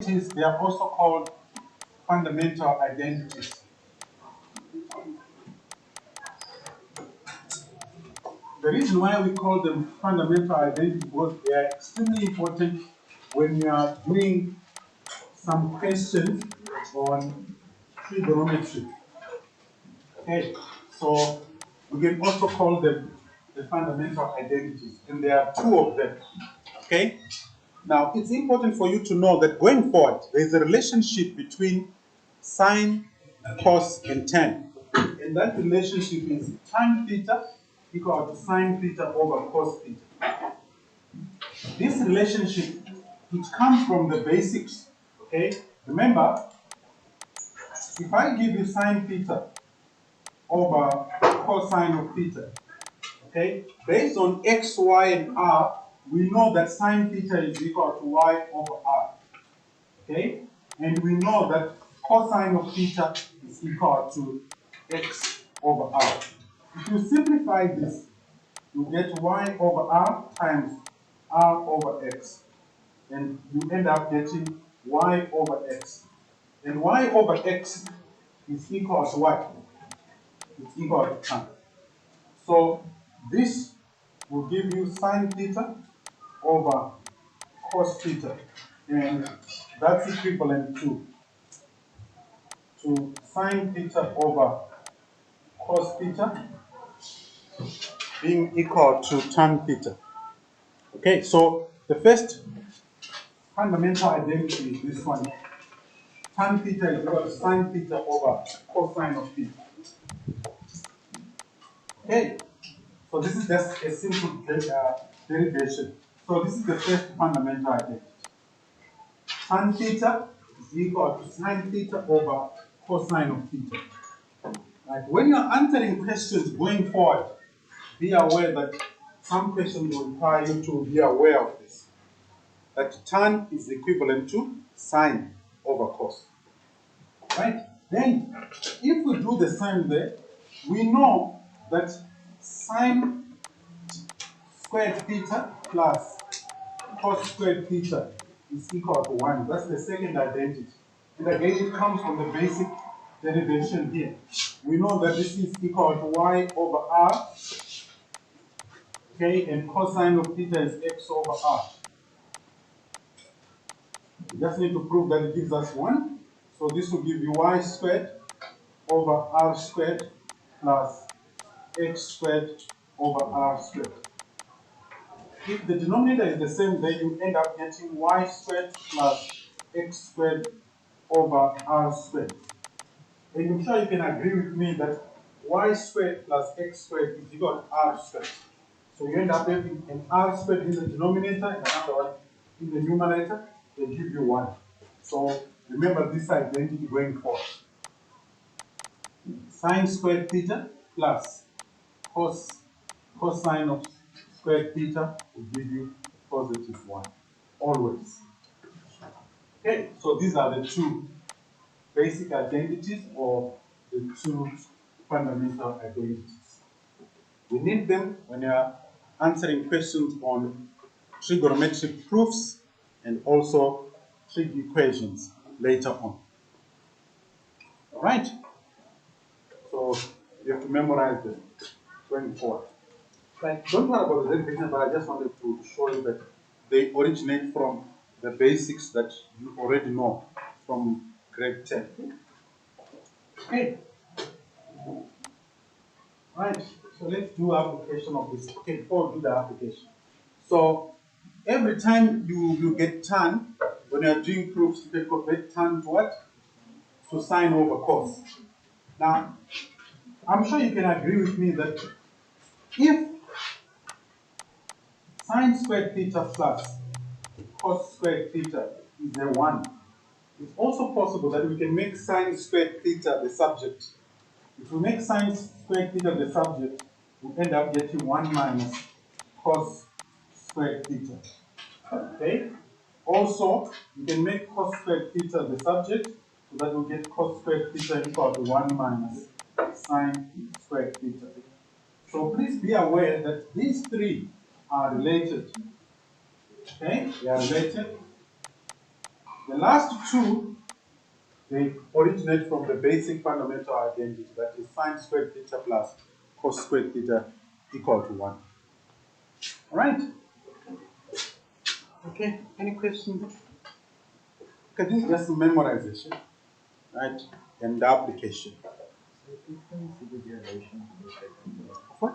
They are also called fundamental identities. The reason why we call them fundamental identities is because they are extremely important when you are doing some questions on trigonometry. Okay, so we can also call them the fundamental identities, and there are two of them. Okay, now it's important for you to know that going forward, there is a relationship between sine, cos, and tan. And that relationship is tan theta equal to sine theta over cos theta. This relationship, it comes from the basics. Okay, remember, if I give you sine theta over cosine of theta, okay, based on x, y, and r, we know that sine theta is equal to y over r. Okay, and we know that cosine of theta is equal to x over r. If you simplify this, you get y over r times r over x, and you end up getting y over x. And y over x is equal to what? It's equal to tan. So this will give you sine theta over cos theta, and that's equivalent to sine theta over cos theta being equal to tan theta. Okay, so the first fundamental identity is this one. Tan theta is equal to sine theta over cosine of theta. Okay, so this is just a simple derivation. So this is the first fundamental identity. Tan theta is equal to sine theta over cosine of theta. Right. When you're answering questions going forward, be aware that some questions will require you to be aware of this. That tan is equivalent to sine over cos. Right? Then, if we do the same there, we know that sine squared theta plus cos squared theta is equal to 1. That's the second identity. And again, it comes from the basic derivation here. We know that this is equal to y over r. Okay, and cosine of theta is x over r. You just need to prove that it gives us 1. So this will give you y squared over r squared plus x squared over r squared. If the denominator is the same, then you end up getting y squared plus x squared over r squared. And I'm sure you can agree with me that y squared plus x squared is equal to r squared. So you end up having an r squared in the denominator and another one in the numerator. They give you 1. So remember this identity going forward. Sine squared theta plus cosine of squared theta will give you positive 1. Always. Okay, so these are the two basic identities or the two fundamental identities. We need them when you are answering questions on trigonometric proofs and also trig equations later on. All right? So you have to memorize them going forward. Like, don't worry about the derivation, but I just wanted to show you that they originate from the basics that you already know from grade 10. Okay. Right. So let's do application of this. Okay, before we do the application. So every time you get tan, when you are doing proofs, you can convert tan to what? To sine over cos. Now, I'm sure you can agree with me that if sine squared theta plus cos squared theta is a 1, it's also possible that we can make sine squared theta the subject. If we make sine squared theta the subject, we end up getting 1 minus cos squared theta. Okay? Also, we can make cos squared theta the subject, so that we get cos squared theta equal to 1 minus sine squared theta. So please be aware that these three are related. Okay? They are related. The last two, they originate from the basic fundamental identity, that is sine squared theta plus cos squared theta equal to 1. Alright? Okay, any questions? Okay, this is just memorization, right? And the application. So you can see the derivation to the second one. What?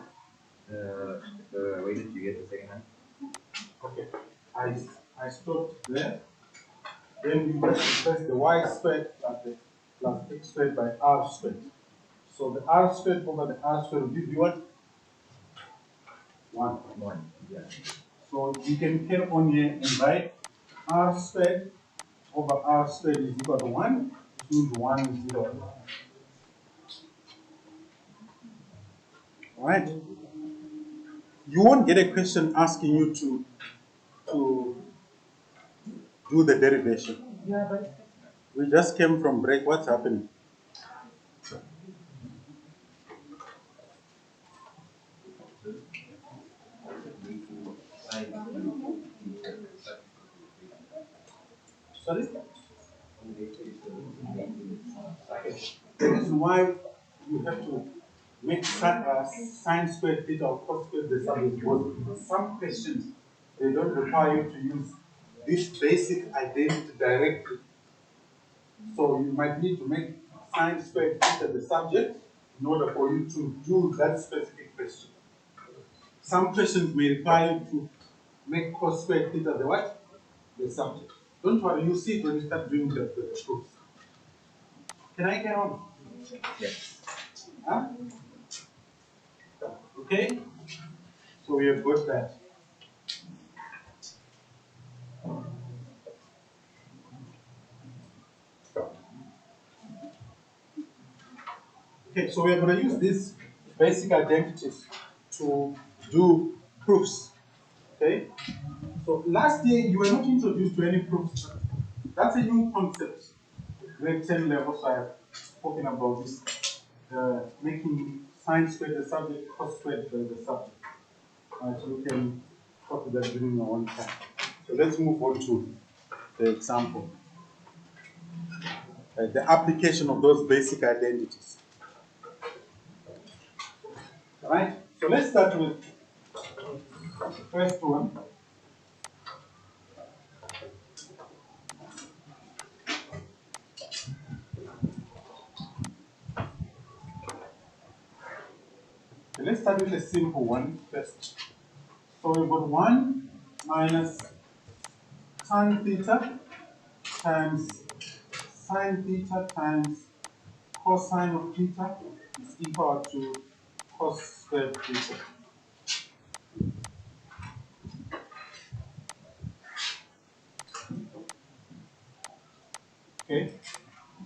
The way that you get the second one. Okay, I stopped there. Then you just replace the y squared plus x squared by r squared. So the r squared over the r squared will give you what? 1. 1, yeah. So you can carry on here and write r squared over r squared is equal to 1, which means 1 is equal to 1. Alright? You won't get a question asking you to do the derivation. Yeah, but We just came from break. What's happening? Sorry? The reason why you have to make sine squared theta or cos squared the subject because some questions they don't require you to use this basic identity directly. So you might need to make sine squared theta the subject in order for you to do that specific question. Some questions may require you to make cos squared theta the what? The subject. Don't worry, you see it when you start doing the proofs. Can I get on? yes. Huh? Okay? So we have got that. Okay, so we are going to use these basic identities to do proofs. Okay? So last year you were not introduced to any proofs. That's a new concept. Grade 10 level, so I have spoken about this. Making sine squared the subject, cos squared the subject. So you can copy that during your own time. So let's move on to the example. The application of those basic identities. Alright, so let's start with the first one. Okay, let's start with a simple one first. So we've got 1 minus tan theta times sine theta times cosine of theta is equal to cos squared theta. Okay,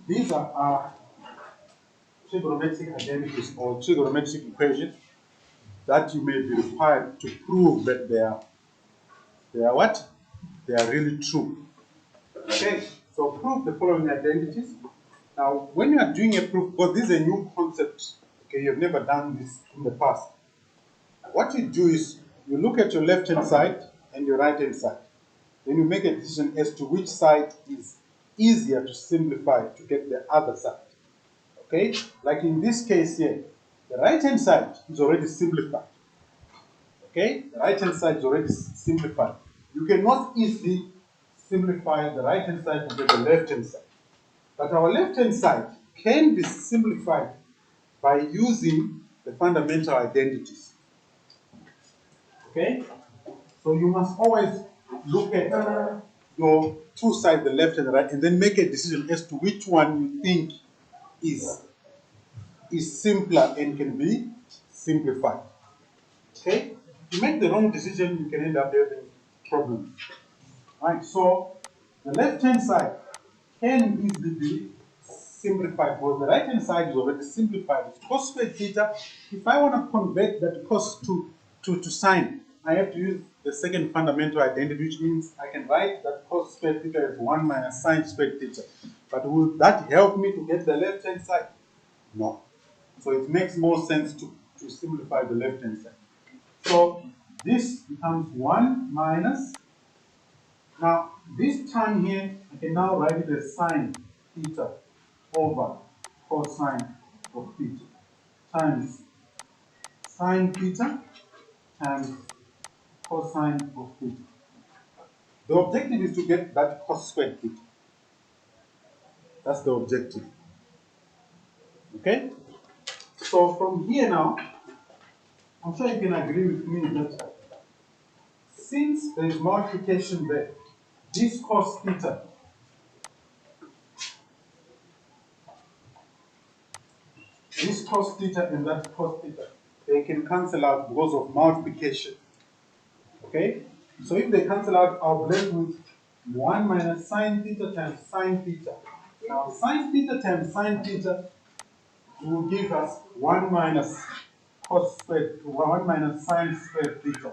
these are our trigonometric identities or trigonometric equations that you may be required to prove that they are what? They are really true. Okay, so prove the following identities. Now, when you are doing a proof, because this is a new concept, okay, you've never done this in the past. What you do is you look at your left-hand side and your right-hand side. Then you make a decision as to which side is easier to simplify to get the other side. Okay, like in this case here, the right-hand side is already simplified. Okay, the right-hand side is already simplified. You cannot easily simplify the right-hand side to get the left-hand side. But our left-hand side can be simplified by using the fundamental identities. Okay? So you must always look at your two sides, the left and the right, and then make a decision as to which one you think is simpler and can be simplified. Okay? If you make the wrong decision, you can end up having problems. Right? So the left-hand side can easily be simplified, because the right-hand side is already simplified. It's cos squared theta. If I want to convert that cos to sine, I have to use the second fundamental identity, which means I can write that cos squared theta as 1 minus sine squared theta. But will that help me to get the left-hand side? No. So it makes more sense to simplify the left-hand side. So this becomes 1 minus. Now, this tan here, I can now write it as sine theta over cosine of theta times sine theta times cosine of theta. The objective is to get that cos squared theta. That's the objective. Okay? So from here now, I'm sure you can agree with me that since there is multiplication there, this cos theta, this cos theta and that cos theta, they can cancel out because of multiplication. Okay? So if they cancel out, I'll be left with 1 minus sine theta times sine theta. Now sine theta times sine theta will give us 1 minus cos squared, 1 minus sine squared theta.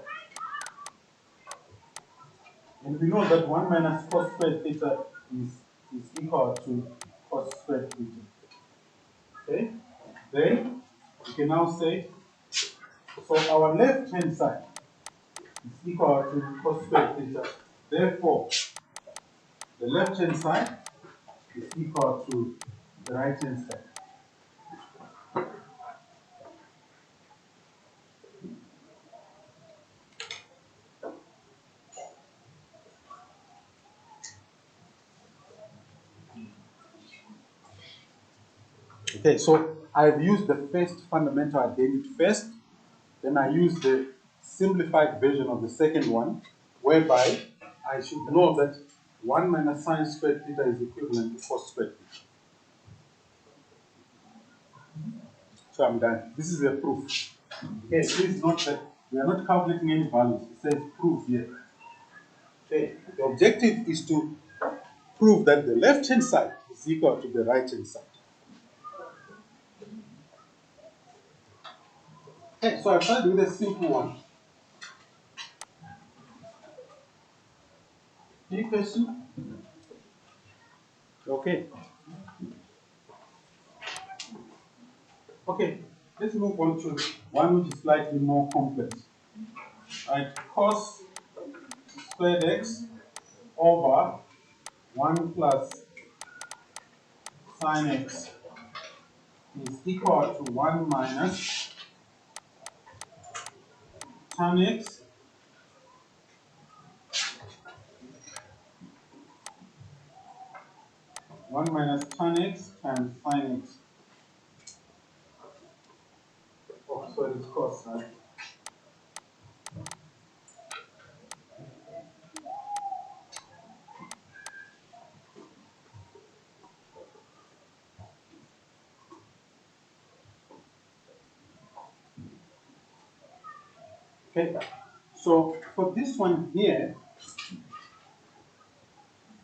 And we know that 1 minus cos squared theta is equal to cos squared theta. Okay? Then we can now say, so our left hand side is equal to cos squared theta. Therefore, the left hand side is equal to the right hand side. Okay, so I've used the first fundamental identity first, then I use the simplified version of the second one, whereby I should know that 1 minus sine squared theta is equivalent to cos squared theta. So I'm done. This is a proof. Okay, please note that we are not calculating any values. It says proof here. Okay, the objective is to prove that the left hand side is equal to the right hand side. Okay, so I started with a simple one. Any question? Okay. Okay, let's move on to one which is slightly more complex. Right, cos squared x over 1 plus sine x is equal to 1 minus tan x times sine x. Oh, so it's cos, right? Okay, so for this one here,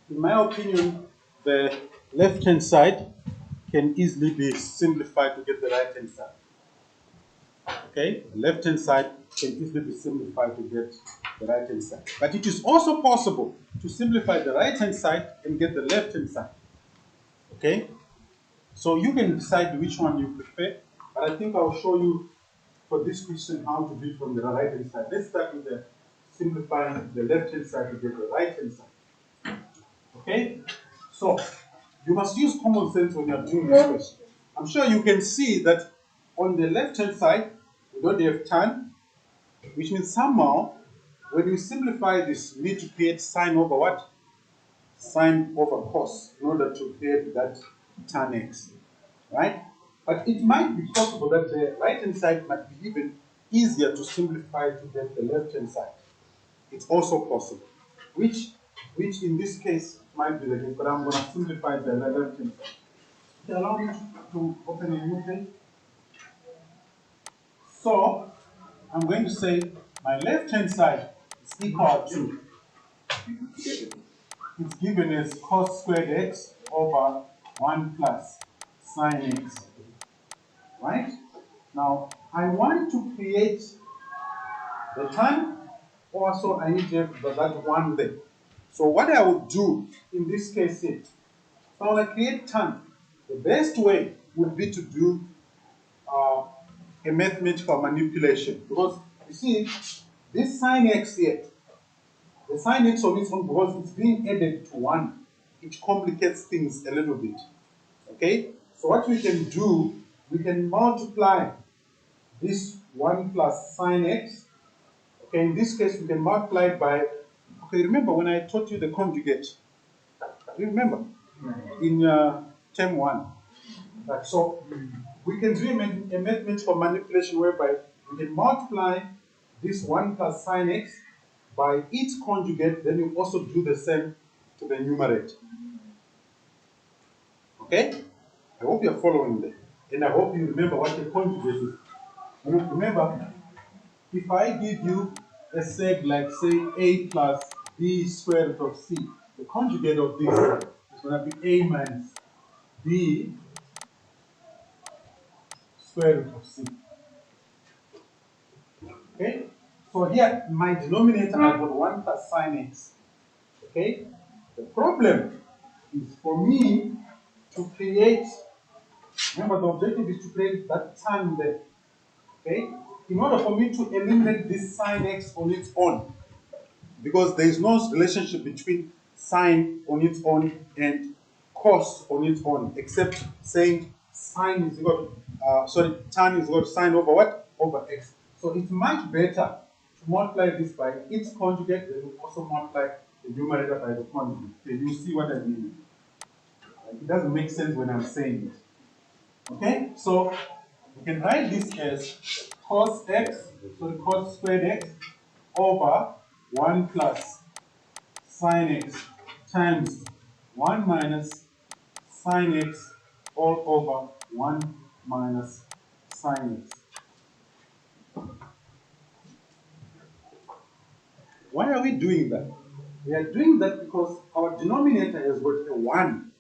in my opinion, the left hand side can easily be simplified to get the right hand side. Okay, the left hand side can easily be simplified to get the right hand side. But it is also possible to simplify the right hand side and get the left hand side. Okay, so you can decide which one you prefer, but I think I'll show you for this question how to do it from the right hand side. Let's start with the simplifying the left hand side to get the right hand side. Okay, so you must use common sense when you're doing this question. I'm sure you can see that on the left hand side we don't have tan, which means somehow when you simplify this, you need to create sine over what? Sine over cos in order to create that tan x, right? But it might be possible that the right hand side might be even easier to simplify to get the left hand side. It's also possible, which in this case might be the case, but I'm going to simplify the left hand side. Okay, allow me to open a new page. So I'm going to say my left hand side is equal to, it's given as cos squared x over 1 plus sine x, right? Now I want to create the tan, also I need to have that 1 there. So what I would do in this case is, if I want to create tan, the best way would be to do a mathematical manipulation. Because you see, this sine x here, The sin x on its own, because it's being added to 1, it complicates things a little bit. Okay? So what we can do, we can multiply this 1 plus sine x. Okay, in this case, we can multiply it by, okay, remember when I taught you the conjugate? Do you remember? In term 1. Right, so we can do a mathematical manipulation whereby we can multiply this 1 plus sine x by its conjugate, then you also do the same to the numerator. Okay? I hope you're following that. And I hope you remember what the conjugate is. Remember, if I give you a set like say a plus b square root of c, the conjugate of this is going to be a minus b square root of c. Okay? So here, my denominator, I've got 1 plus sine x. Okay? The problem is for me to create, remember the objective is to create that tan there. Okay? In order for me to eliminate this sine x on its own, because there is no relationship between sine on its own and cos on its own, except saying sine is equal to, tan is equal to sine over what? Over x. So it's much better to multiply this by its conjugate, then you also multiply the numerator by the conjugate. Okay, you see what I mean? It doesn't make sense when I'm saying it. Okay, so we can write this as cos x, so cos squared x over 1 plus sine x times 1 minus sine x all over 1 minus sine x. Why are we doing that? We are doing that because our denominator has got a 1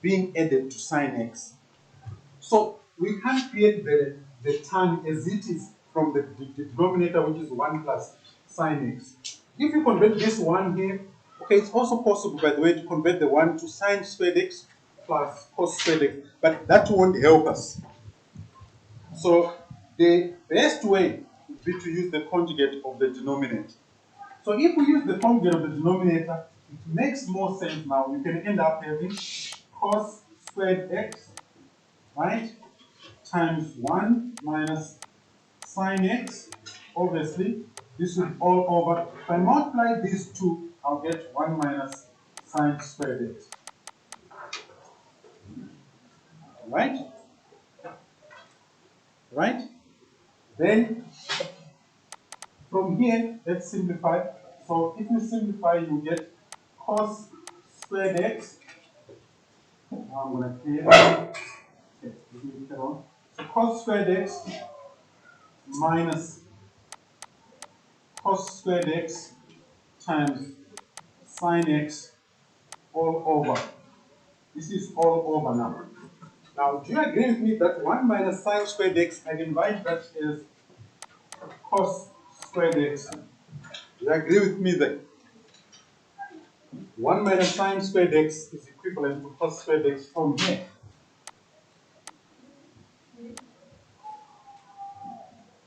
being added to sine x. So we can't create the tan as it is from the denominator, which is 1 plus sine x. If you convert this 1 here, okay, it's also possible, by the way, to convert the 1 to sine squared x plus cos squared x, but that won't help us. So the best way would be to use the conjugate of the denominator. So if we use the conjugate of the denominator, it makes more sense now. You can end up having cos squared x, right, times 1 minus sine x. Obviously, this will all over. If I multiply these two, I'll get 1 minus sine squared x. Right? Right? Then, from here, let's simplify. So, if you simplify, you get cos squared x. Now I'm going to clear it. Okay, so cos squared x minus cos squared x times sine x all over. This is all over now. Now, do you agree with me that 1 minus sine squared x, I can write that as cos squared x? Do you agree with me that 1 minus sine squared x is equivalent to cos squared x from here?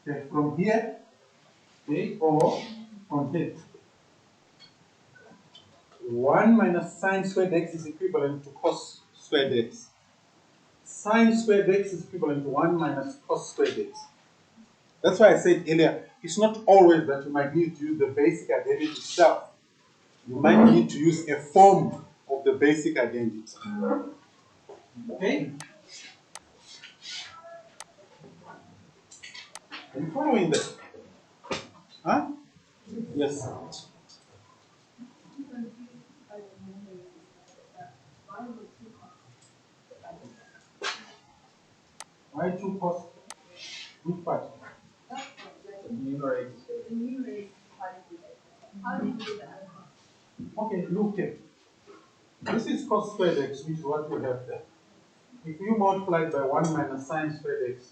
Okay, from here, okay, or from here. 1 minus sine squared x is equivalent to cos squared x. Sine squared x is equivalent to 1 minus cos squared x. That's why I said earlier, it's not always that you might need to use the basic identity itself. You might need to use a form of the basic identity. Okay? Are you following that? Huh? Yes. Why two cos? Which part? Numerator. Okay, look here. This is cos squared x, which is what we have there. If you multiply it by 1 minus sine squared x,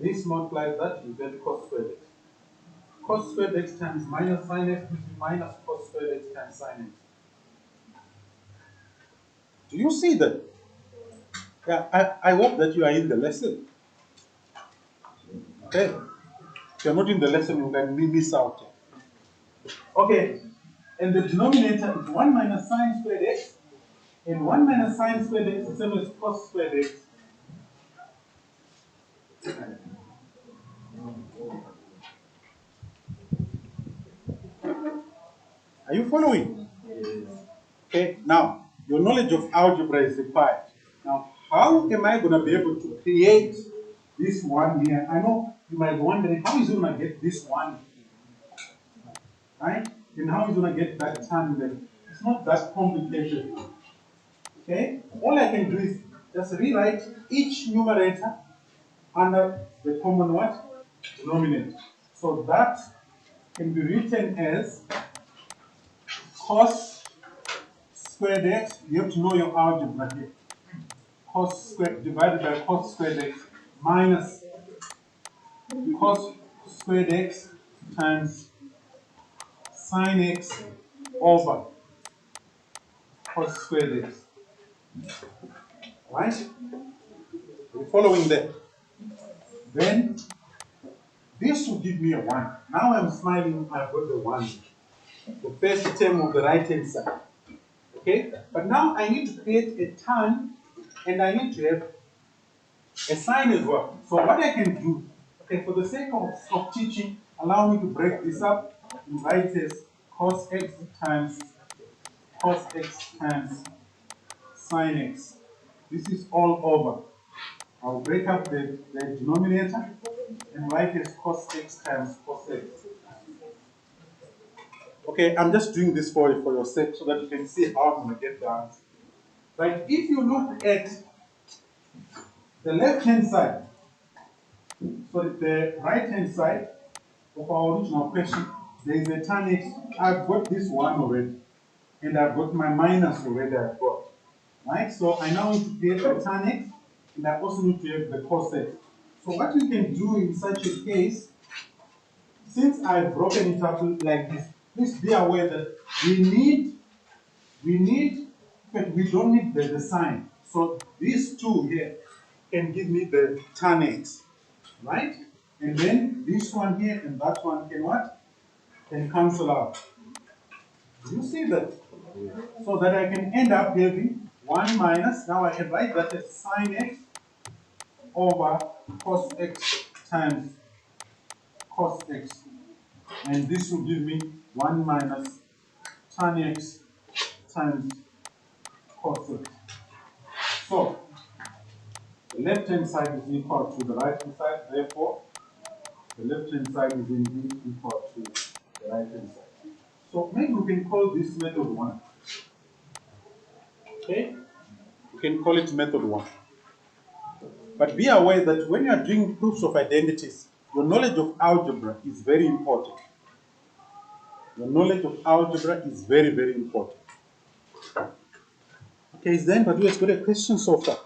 this multiplies that, you get cos squared x. Cos squared x times minus sine x, which is minus cos squared x times sine x. Do you see that? Yeah, I hope that you are in the lesson. Okay. If you're not in the lesson, you can miss out. Okay. And the denominator is 1 minus sine squared x. And 1 minus sine squared x is the same as cos squared x. Are you following? Yes. Okay, now, your knowledge of algebra is required. Now, how am I going to be able to create this one here? I know you might be wondering, how is he going to get this one? Right? And how is he going to get that term there? It's not that complicated. Okay? All I can do is just rewrite each numerator under the common what? Denominator. So that can be written as cos squared x. You have to know your algebra here. Cos squared divided by cos squared x minus cos squared x times sine x over cos squared x. Right? We're following that. Then this will give me a 1. Now I'm smiling, I've got the 1. The first term of the right hand side. Okay? But now I need to create a tan and I need to have a sign as well. So what I can do, okay, for the sake of teaching, allow me to break this up and write as cos x times sine x. This is all over. I'll break up the denominator and write as cos x times cos x. Okay, I'm just doing this for your sake so that you can see how I'm going to get the answer. Right, if you look at the left-hand side, so the right-hand side of our original question, there is a tan x. I've got this one already, and I've got my minus already. I've got, right? So I now need to create a tan x, and I also need to have the cos x. So what you can do in such a case, since I've broken it up like this, please be aware that but we don't need the sign. So these two here can give me the tan x, right? And then this one here and that one can what? Can cancel out. Do you see that? So that I can end up having 1 minus, now I can write that as sine x over cos x times cos x. And this will give me 1 minus tan x times cos x. So, the left hand side is equal to the right hand side, therefore, the left hand side is indeed equal to the right hand side. So, maybe we can call this method 1. Okay? We can call it method 1. But be aware that when you are doing proofs of identities, your knowledge of algebra is very important. Your knowledge of algebra is very, very important. Okay, is there anybody who has got a question so far?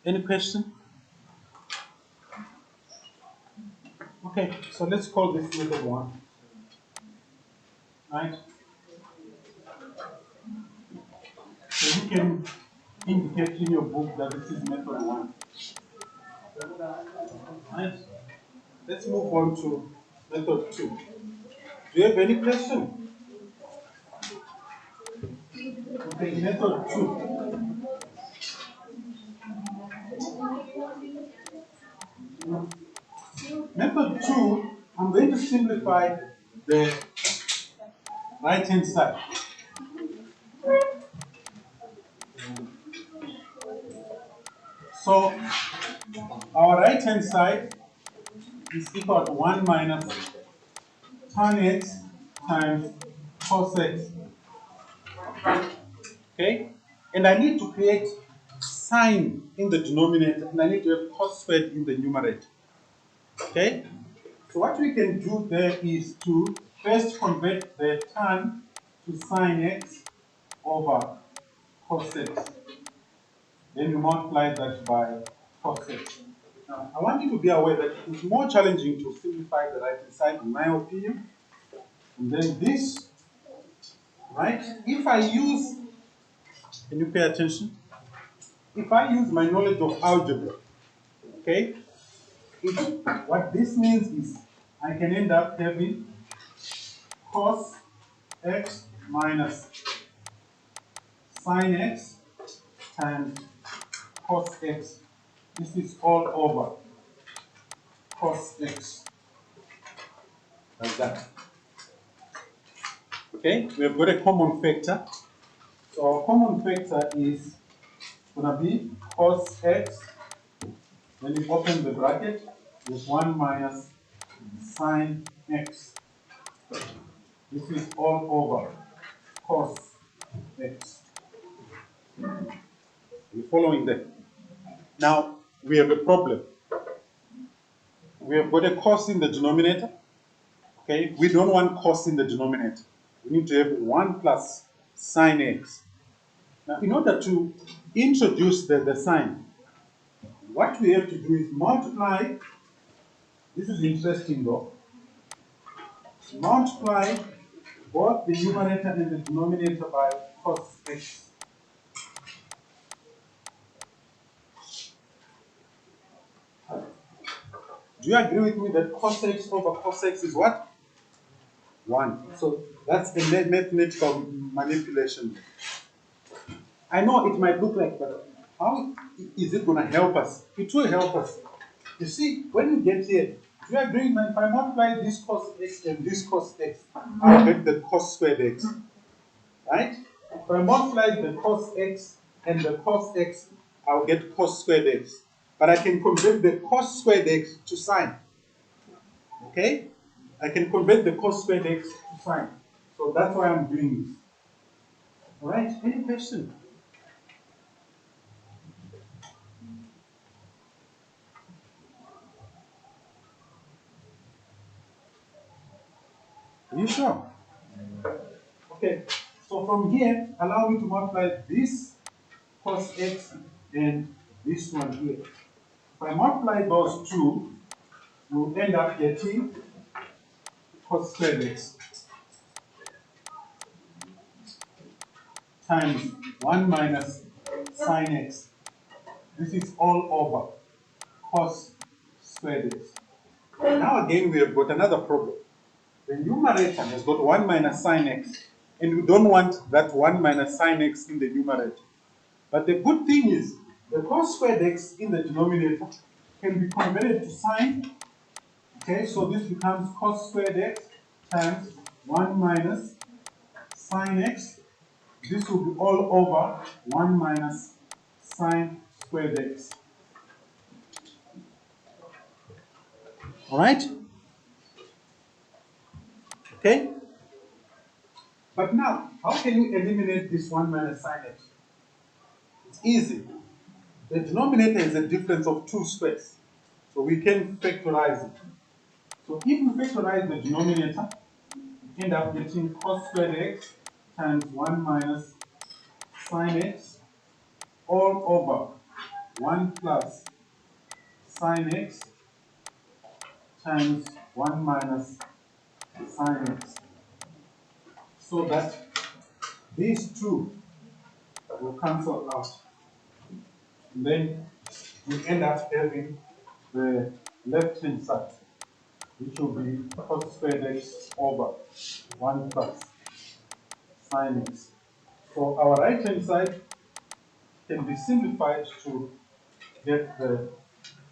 Any question? Okay, so let's call this method 1. Right? So you can indicate in your book that this is method 1. Right? Let's move on to method 2. Do you have any question? Okay, method 2. Method 2, I'm going to simplify the right hand side. So our right hand side is equal to 1 minus tan x times cos x. Okay? And I need to create sine in the denominator and I need to have cos squared in the numerator. Okay? So what we can do there is to first convert the tan to sine x over cos x. Then you multiply that by cos x. Now, I want you to be aware that it's more challenging to simplify the right hand side, in my opinion. And then this right? If I use, can you pay attention? If I use my knowledge of algebra, okay, what this means is I can end up having cos x minus sin x times cos x. This is all over cos x, like that. Okay, we have got a common factor. So our common factor is going to be cos x, then you open the bracket with 1 minus sin x. This is all over cos x. Are you following that? Now, we have a problem. We have got a cos in the denominator. Okay, we don't want cos in the denominator. We need to have 1 plus sin x. Now, in order to introduce the sign, what we have to do is multiply. This is interesting though. Multiply both the numerator and the denominator by cos x. Do you agree with me that cos x over cos x is what? 1. So that's a mathematical manipulation. I know it might look like, but how is it going to help us? It will help us. You see, when you get here, do you agree with me? If I multiply this cos x and this cos x, I'll get the cos squared x. Right? If I multiply the cos x and the cos x, I'll get cos squared x. But I can convert the cos squared x to sine. Okay? I can convert the cos squared x to sine. So that's why I'm doing this. Alright? Any question? Are you sure? Okay. So from here, allow me to multiply this cos x and this one here. If I multiply those two, we'll end up getting cos squared x times 1 minus sin x. This is all over cos squared x. Now again, we have got another problem. The numerator has got 1 minus sin x, and we don't want that 1 minus sin x in the numerator. But the good thing is, the cos squared x in the denominator can be converted to sine. Okay, so this becomes cos squared x times 1 minus sin x. This will be all over 1 minus sine squared x. Alright? Okay? But now, how can you eliminate this 1 minus sine x? It's easy. The denominator is a difference of 2 squares. So we can factorize it. So if we factorize the denominator, we end up getting cos squared x times 1 minus sine x all over 1 plus sine x times 1 minus sine x. So that these two will cancel out. And then we end up having the left hand side, which will be cos squared x over 1 plus sine x. So our right hand side can be simplified to get the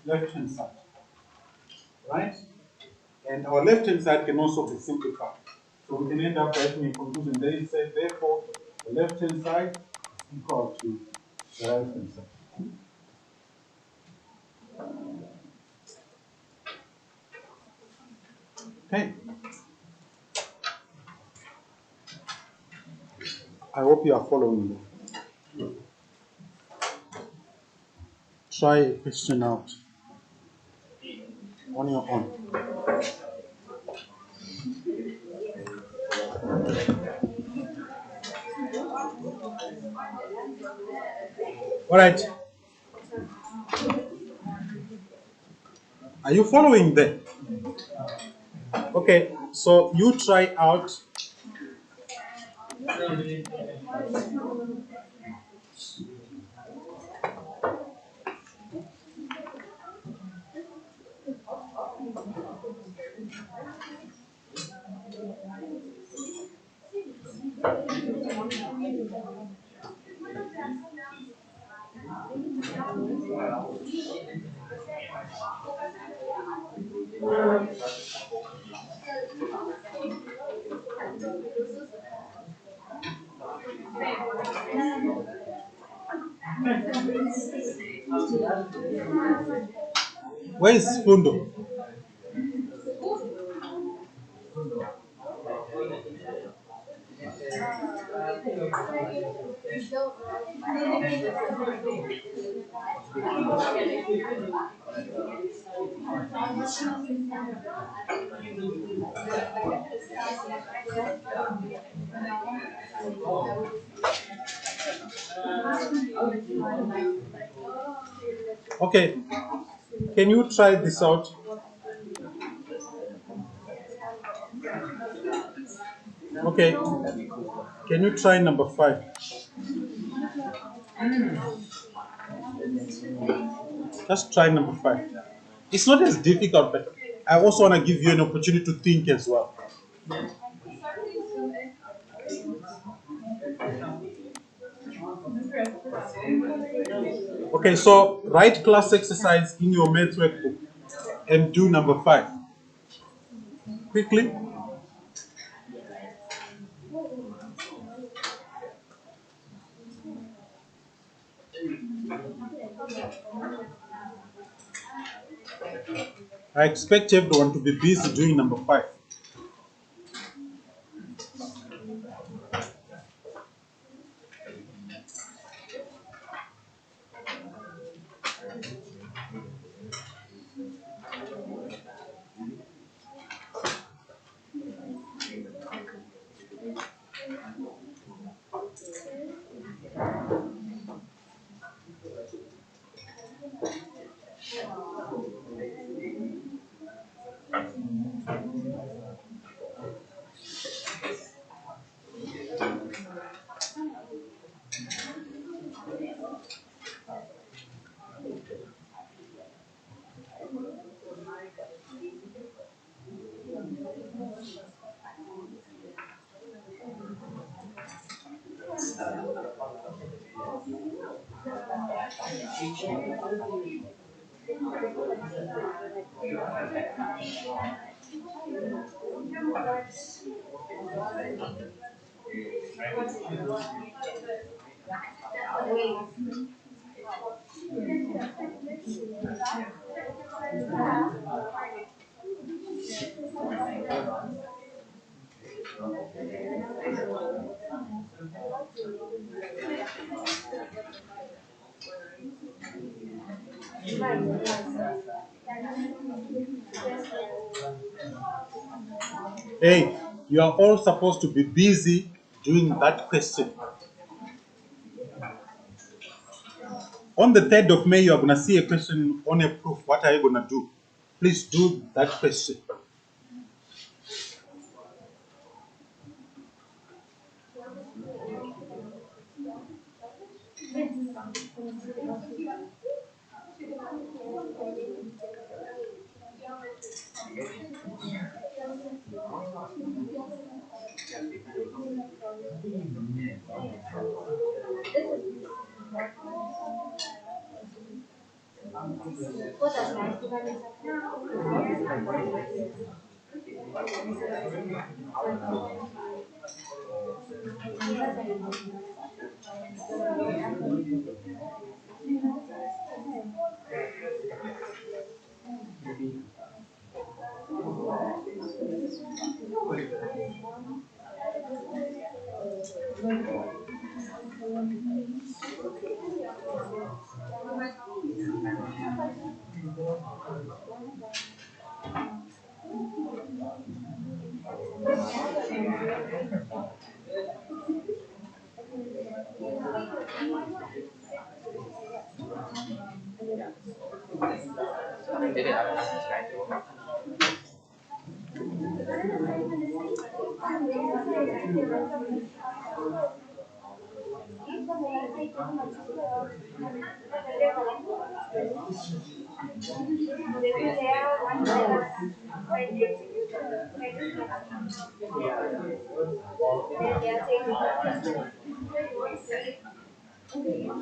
left hand side, right? And our left hand side can also be simplified. So we can end up writing a conclusion. There it says, therefore, the left hand side is equal to the right hand side. Okay. I hope you are following me. Try a question out on your own. All right. Are you following there? Okay, so you try out Where is Fundo? Okay, can you try this out? Okay, can you try number 5? Just try number 5. It's not as difficult, but I also want to give you an opportunity to think as well. Okay, so write class exercise in your math workbook and do number 5. Quickly. I expect everyone to be busy doing number 5. Hey, you are all supposed to be busy doing that question. On the 3rd of May, you are going to see a question on a proof. What are you going to do? Please do that question.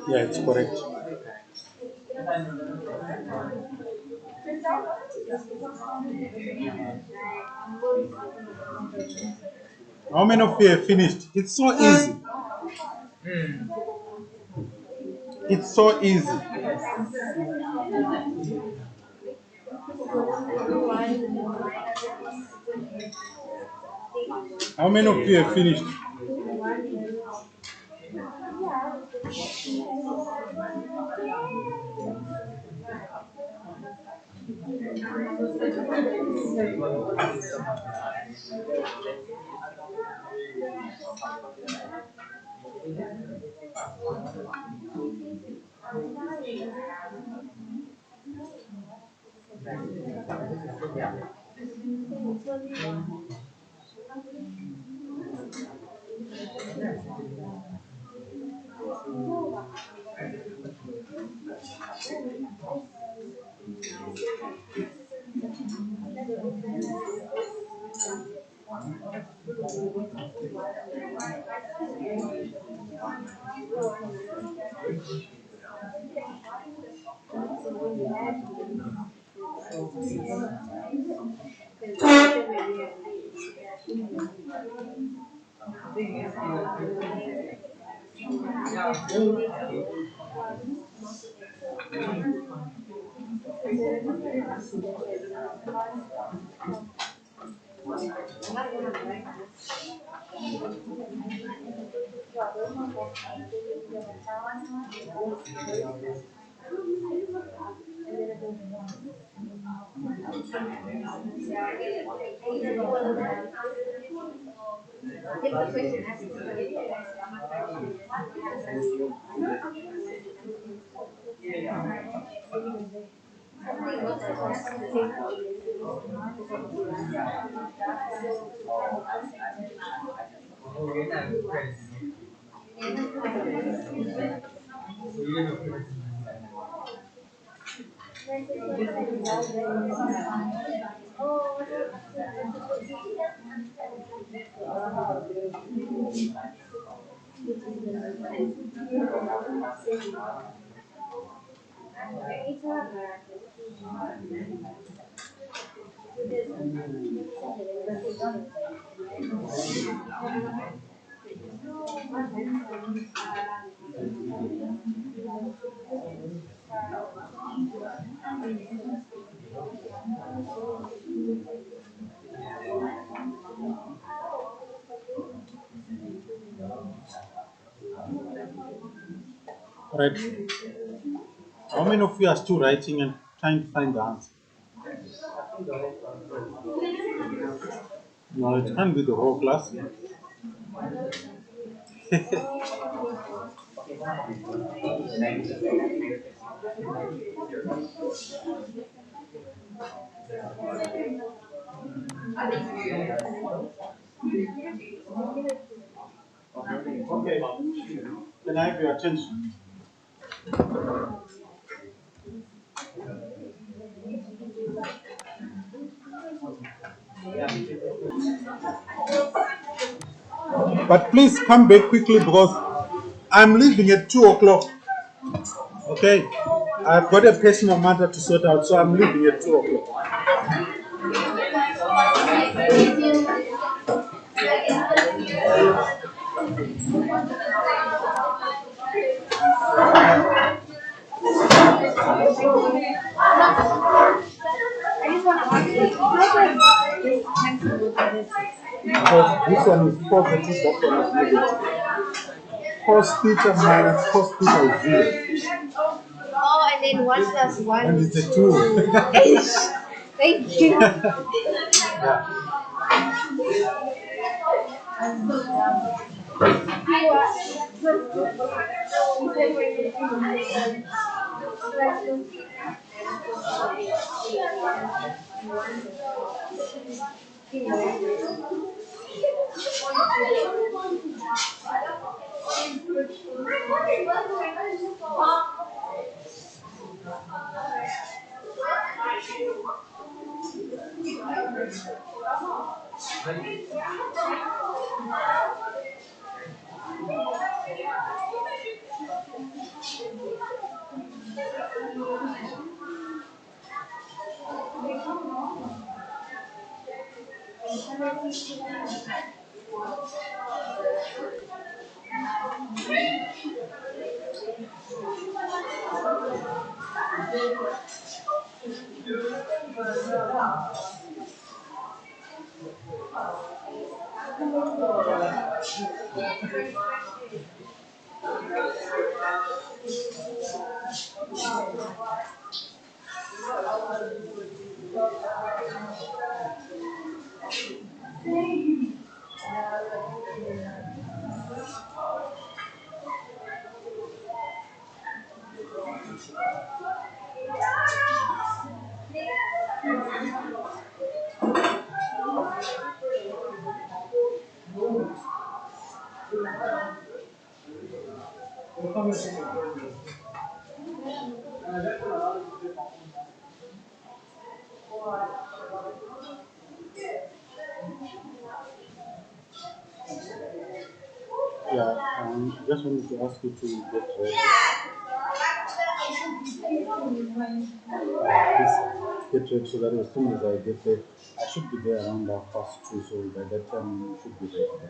Yeah, it's correct. How many of you have finished? It's so easy. It's so easy. How many of you have finished? Right. How many of you are still writing and trying to find the answer? No, it can't be the whole class. Okay. Can I have your attention? But please come back quickly because I'm leaving at 2 o'clock. Okay? I've got a personal matter to sort out, so I'm leaving at 2 o'clock. Because this one is positive, that one is negative. Cos theta minus cos theta is 0. Oh, and then 1 plus 1 And is it's a 2. 2. Thank you. Yeah. Yeah, I just wanted to ask you to get ready. Please get ready so that as soon as I get there, I should be there around 2:30, so by that time you should be ready.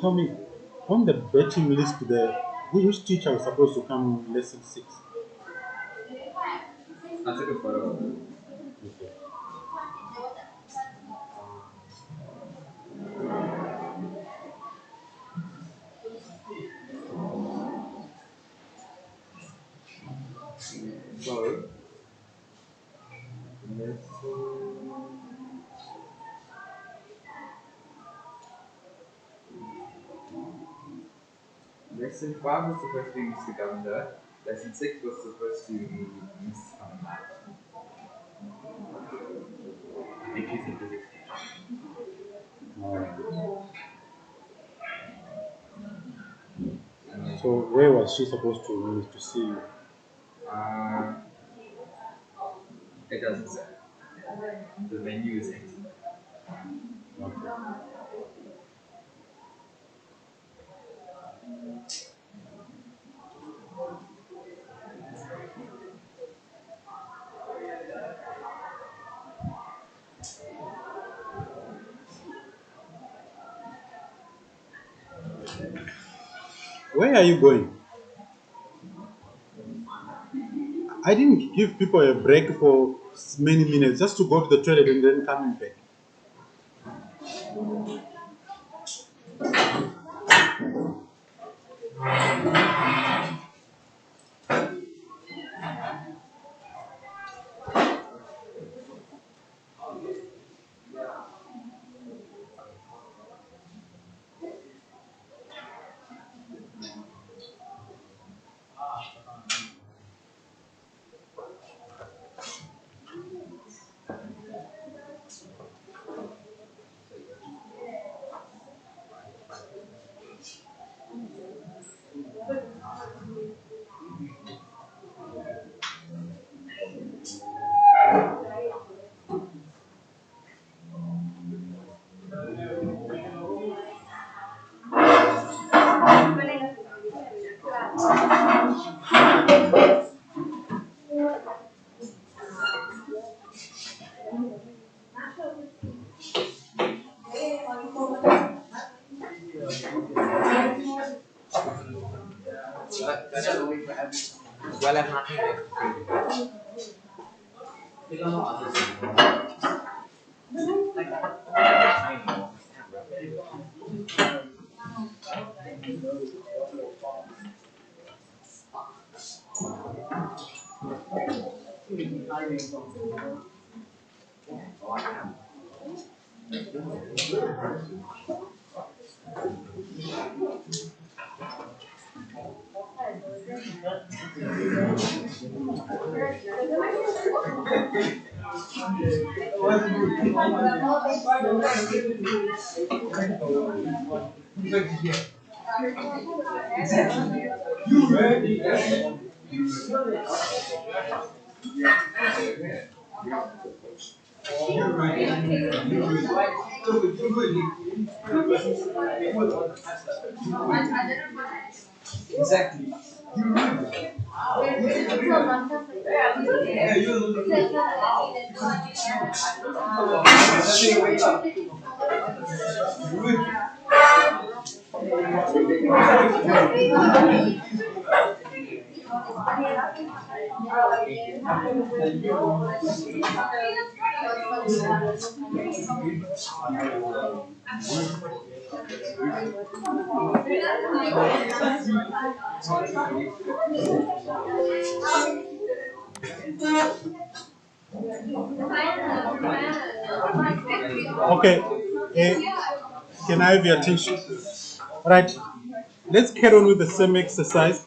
Tell me, on the betting list there, which teacher was supposed to come in lesson 6? I took a photo of it. Okay. So, lesson 5 was supposed to be Mr. Governor. Lesson 6 was supposed to be Miss Math. I think she's a physics teacher. Alright. And then, So where was she supposed to see you? uh, it doesn't say. The menu is empty. Okay. Where are you going? I didn't give people a break for many minutes just to go to the toilet and then coming back. Well, I'm not here. You don't know other people. I know. Exactly. Okay. Can I have your attention? All right. Let's carry on with the same exercise.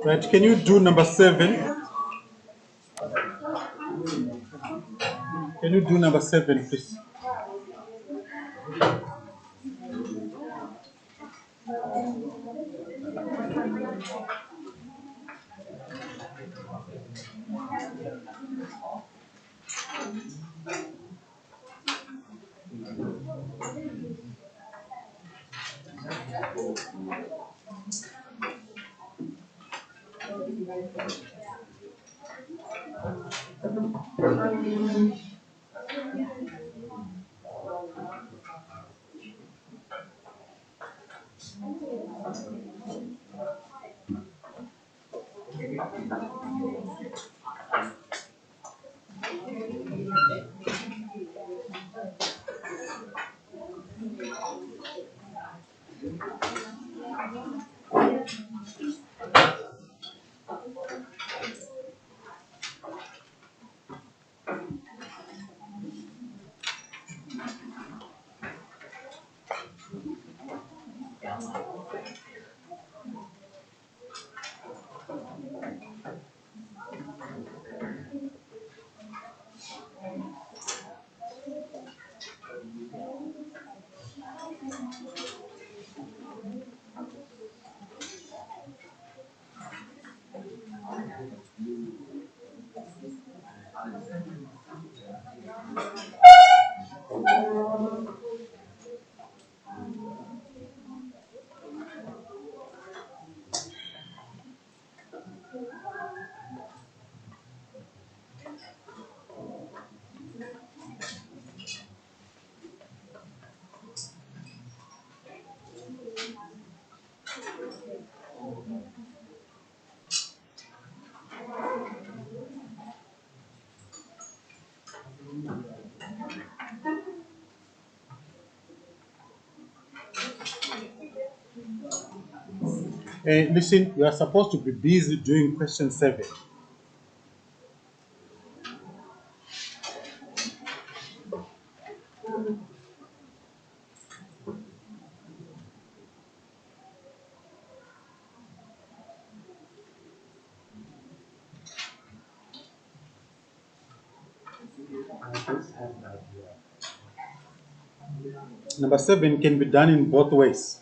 Right. Can you do number 7? Can you do number 7, please? Listen, you are supposed to be busy doing question 7. Number 7 can be done in both ways.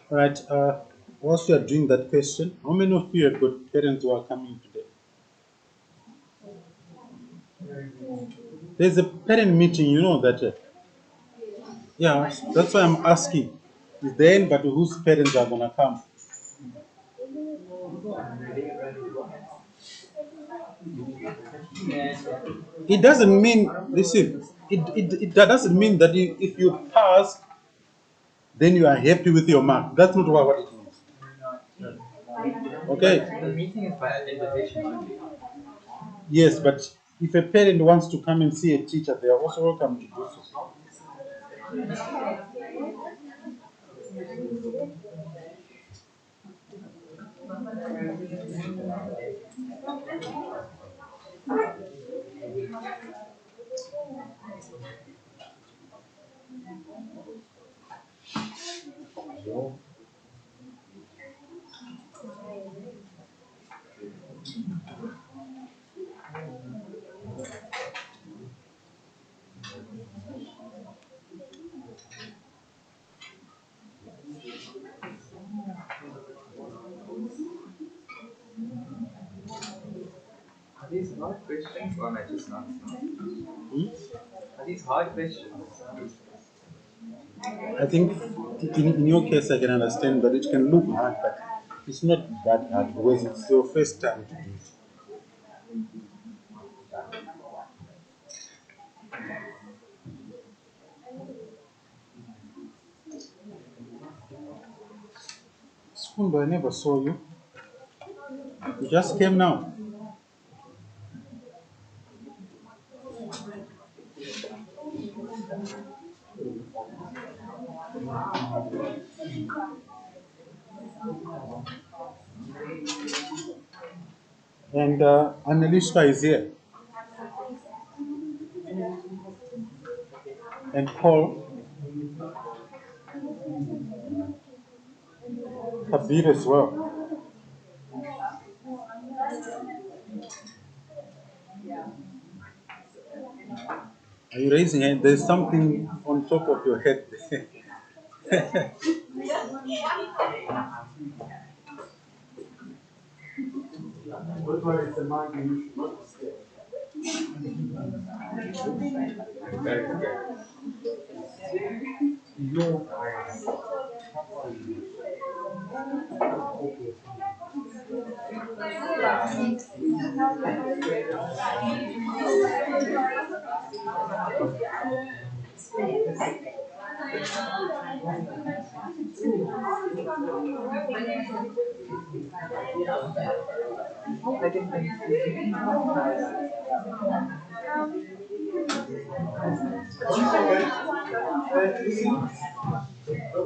All right. Whilst you are doing that question, how many of you have got parents who are coming today? There's a parent meeting, you know that. Yeah, that's why I'm asking. Is there anybody whose parents are gonna come? It doesn't mean, listen, it doesn't mean that if you pass, then you are happy with your mark. That's not what it means. Okay? The meeting is by invitation only. Yes, but if a parent wants to come and see a teacher, they are also welcome to do so. Are these hard questions or am I just not smart? Hmm? Are these hard questions? I think in your case, I can understand that it can look hard, but it's not that hard because it's your first time to do it. Skundo, I never saw you. You just came now. And Annalisa is here. And Paul, Kabir as well. Are you raising it? There's something on top of your head. That's why it's a monkey, you should not be scared. Very good. Your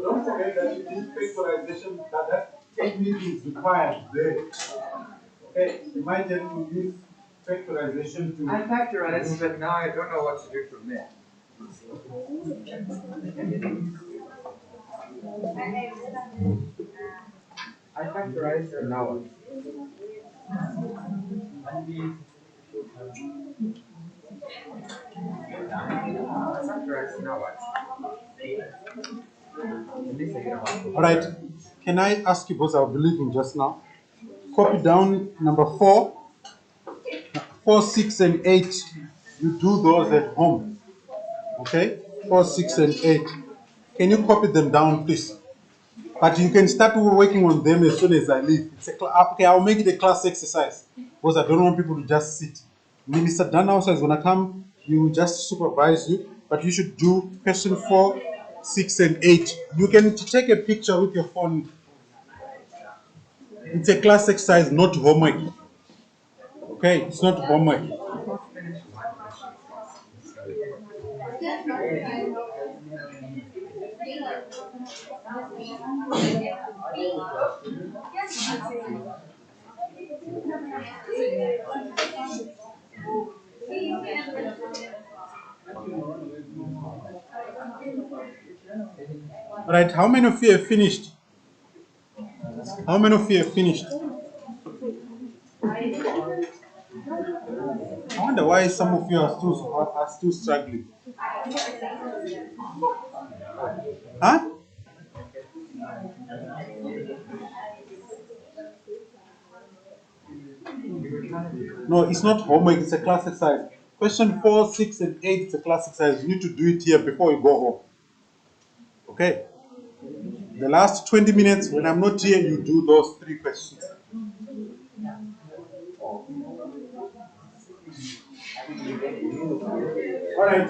don't forget that you need factorization, that technique is required there. Okay, you might have to use factorization to. I factorized, but now I don't know what to do from there. I factorized and now what? I factorized and now what? At least I get a mark. All right, can I ask you, because I was believing just now, copy down number 4, 4, 6, and 8. You do those at home. Okay? 4, 6, and 8. Can you copy them down, please? But you can start working on them as soon as I leave. It's okay, I'll make it a class exercise because I don't want people to just sit. Minister Dan also is going to come, he will just supervise you, but you should do question 4, 6, and 8. You can take a picture with your phone. It's a class exercise, not homework. Okay, it's not homework. All right, how many of you have finished? How many of you have finished? I wonder why some of you are still struggling. Huh? No, it's not homework, it's a class exercise. Question 4, 6, and 8 is a classic size. You need to do it here before you go home. Okay? The last 20 minutes, when I'm not here, you do those 3 questions. All right.